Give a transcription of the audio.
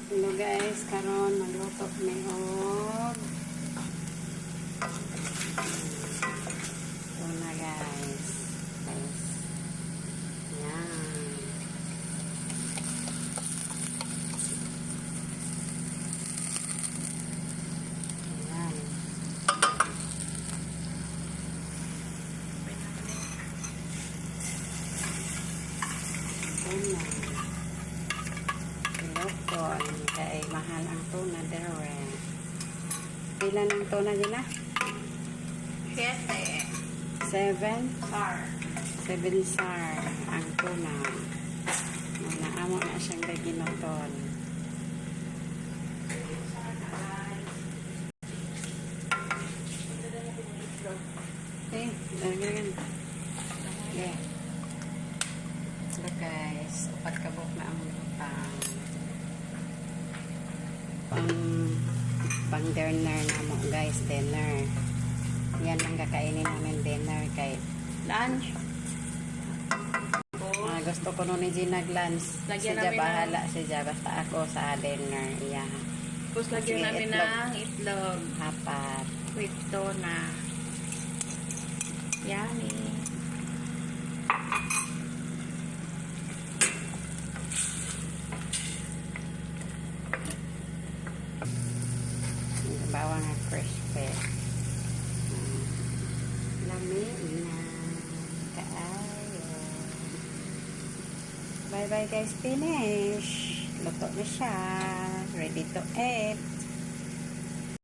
Hello guys, karon magluto kami og tuna guys. Yan. Yan. Tuna. Pilokon. Kaya mahal ang tuna dere. Ilan ang tuna din na? 7 Sar. 7 sar ang tuna. Naamo na siyang gaginoton. Okay, ganyan. Yeah. Look guys, upat kabok na ang pang dinner na mo guys, dinner. Yan ang kakainin namin dinner kay lunch. Gusto ko nun ni Gina lunch. Siya bahala siya. Basta ako sa dinner. Yeah. Tapos lagyan namin ng itlog. Apat. With tuna. Yummy. Bawang na crispy. Lamig na. Kaayo. Bye bye guys. Finish. Luto na siya. Ready to eat.